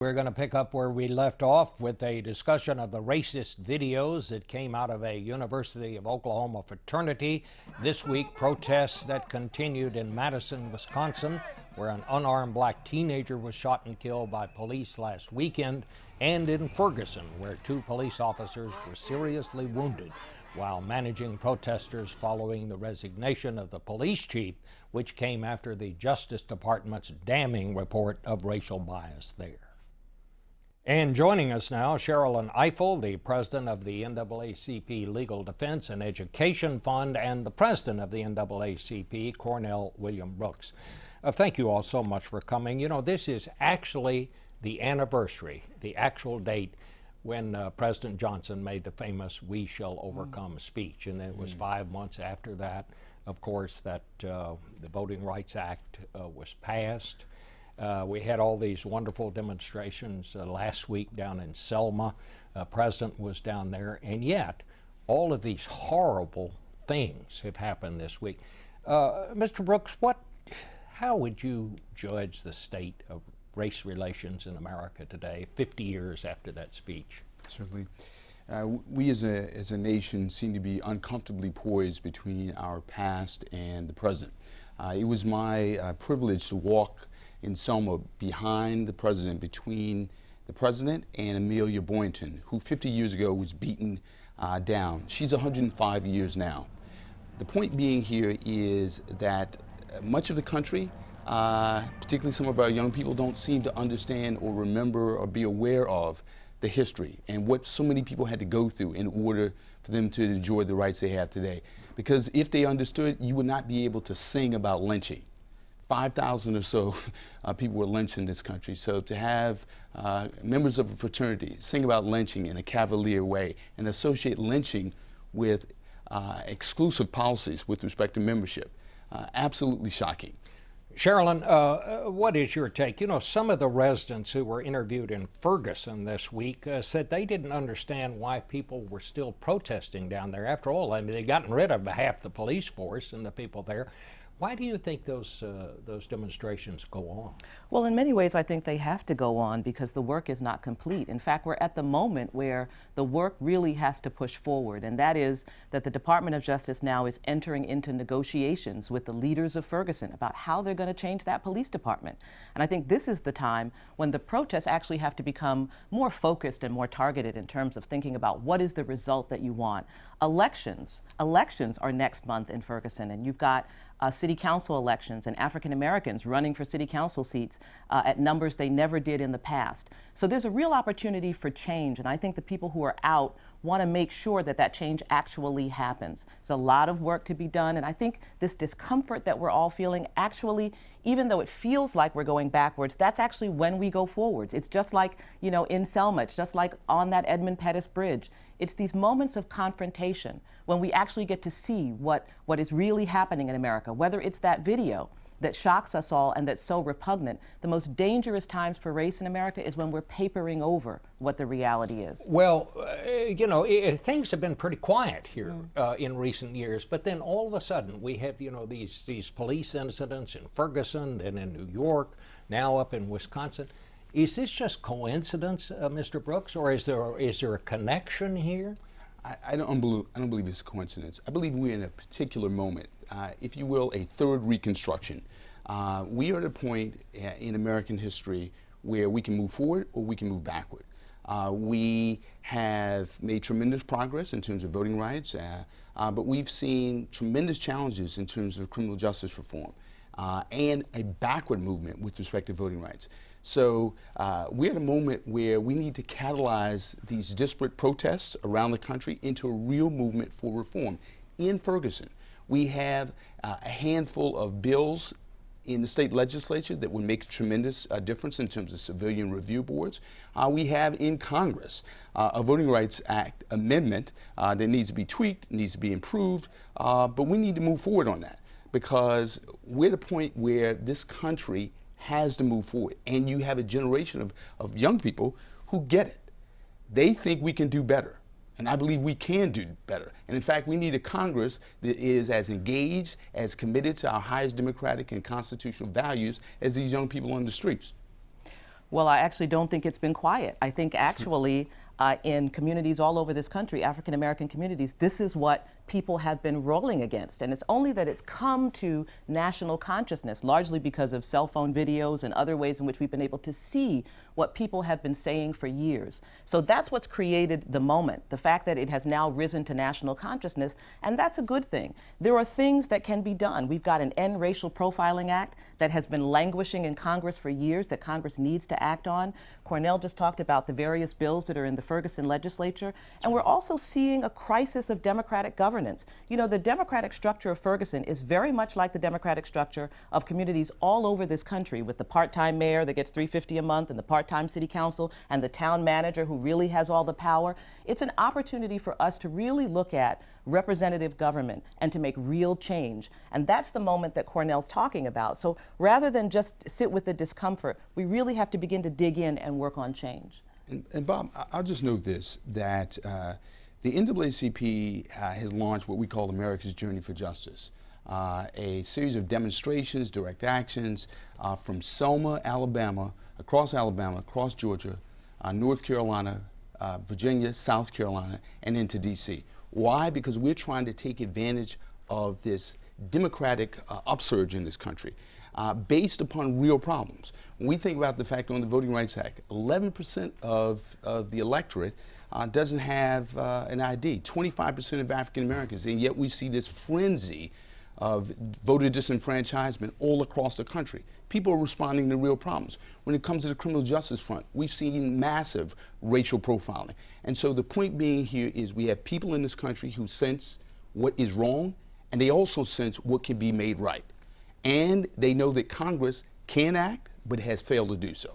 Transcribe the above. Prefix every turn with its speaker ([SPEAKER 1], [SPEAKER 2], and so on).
[SPEAKER 1] We're going to pick up where we left off with a discussion of the racist videos that came out of a University of Oklahoma fraternity. This week, protests that continued in Madison, Wisconsin, where an unarmed black teenager was shot and killed by police last weekend, and in Ferguson, where 2 police officers were seriously wounded while managing protesters following the resignation of the police chief, which came after the Justice Department's damning report of racial bias there. And joining us now, Sherrilyn Ifill, the president of the NAACP Legal Defense and Education Fund, and the president of the NAACP, Cornell, William Brooks. Thank you all so much for coming. You know, this is actually the anniversary, the actual date when President Johnson made the famous "We Shall Overcome" speech. And it was 5 months after that, of course, that the Voting Rights Act was passed. We had all these wonderful demonstrations last week down in Selma. President was down there, and yet all of these horrible things have happened this week. Mr. Brooks, how would you judge the state of race relations in America today, 50 years after that speech?
[SPEAKER 2] Certainly. We as a nation seem to be uncomfortably poised between our past and the present. It was my privilege to walk in Selma behind the president, between the president and Amelia Boynton, who 50 years ago was beaten down. She's 105 years now. The point being here is that much of the country, particularly some of our young people, don't seem to understand or remember or be aware of the history and what so many people had to go through in order for them to enjoy the rights they have today. Because if they understood, you would not be able to sing about lynching. 5,000 or so people were lynched in this country. So to have members of a fraternity sing about lynching in a cavalier way and associate lynching with exclusive policies with respect to membership, absolutely shocking.
[SPEAKER 1] Sherrilyn, what is your take? You know, some of the residents who were interviewed in Ferguson this week said they didn't understand why people were still protesting down there. After all, I mean, they'd gotten rid of half the police force and the people there. Why do you think those demonstrations go on?
[SPEAKER 3] Well, in many ways, I think they have to go on because the work is not complete. In fact, we're at the moment where the work really has to push forward, and that is that the Department of Justice now is entering into negotiations with the leaders of Ferguson about how they're going to change that police department. And I think this is the time when the protests actually have to become more focused and more targeted in terms of thinking about what is the result that you want. Elections are next month in Ferguson, and you've got city council elections and African Americans running for city council seats at numbers they never did in the past. So there's a real opportunity for change, and I think the people who are out want to make sure that that change actually happens. There's a lot of work to be done, and I think this discomfort that we're all feeling actually, even though it feels like we're going backwards, that's actually when we go forwards. It's just like, you know, in Selma, it's just like on that Edmund Pettus Bridge. It's these moments of confrontation when we actually get to see what is really happening in America, whether it's that video that shocks us all and that's so repugnant. The most dangerous times for race in America is when we're papering over what the reality is.
[SPEAKER 1] Well, you know, things have been pretty quiet here in recent years, but then all of a sudden we have, you know, these police incidents in Ferguson, then in New York, now up in Wisconsin. Is this just coincidence, Mr. Brooks, or is there a connection here?
[SPEAKER 2] I don't believe it's a coincidence. I believe we're in a particular moment, if you will, a third reconstruction. We are at a point in American history where we can move forward or we can move backward. We have made tremendous progress in terms of voting rights, but we've seen tremendous challenges in terms of criminal justice reform and a backward movement with respect to voting rights. So we're at a moment where we need to catalyze these disparate protests around the country into a real movement for reform. In Ferguson, we have a handful of bills in the state legislature that would make a tremendous difference in terms of civilian review boards. We have in Congress a Voting Rights Act amendment that needs to be tweaked, needs to be improved, but we need to move forward on that because we're at a point where this country has to move forward. And you have a generation of young people who get it. They think we can do better. And I believe we can do better. And in fact, we need a Congress that is as engaged, as committed to our highest democratic and constitutional values as these young people on the streets.
[SPEAKER 3] Well, I actually don't think it's been quiet. I think actually in communities all over this country, African American communities, this is what people have been rolling against. And it's only that it's come to national consciousness, largely because of cell phone videos and other ways in which we've been able to see what people have been saying for years. So that's what's created the moment, the fact that it has now risen to national consciousness, and that's a good thing. There are things that can be done. We've got an End Racial Profiling Act that has been languishing in Congress for years that Congress needs to act on. Cornell just talked about the various bills that are in the Ferguson legislature, and we're also seeing a crisis of democratic governance. You know, the democratic structure of Ferguson is very much like the democratic structure of communities all over this country, with the part-time mayor that gets $350 a month and the part-time city council and the town manager who really has all the power. It's an opportunity for us to really look at representative government and to make real change. And that's the moment that Cornell's talking about. So rather than just sit with the discomfort, we really have to begin to dig in and work on change.
[SPEAKER 2] And Bob, I'll just note this, that the NAACP has launched what we call America's Journey for Justice, a series of demonstrations, direct actions from Selma, Alabama, across Georgia, North Carolina, Virginia, South Carolina, and into D.C. Why? Because we're trying to take advantage of this democratic upsurge in this country based upon real problems. When we think about the fact on the Voting Rights Act, 11% of the electorate doesn't have an ID, 25% of African Americans, and yet we see this frenzy of voter disenfranchisement all across the country. People are responding to real problems. When it comes to the criminal justice front, we've seen massive racial profiling. And so the point being here is we have people in this country who sense what is wrong, and they also sense what can be made right. And they know that Congress can act, but has failed to do so.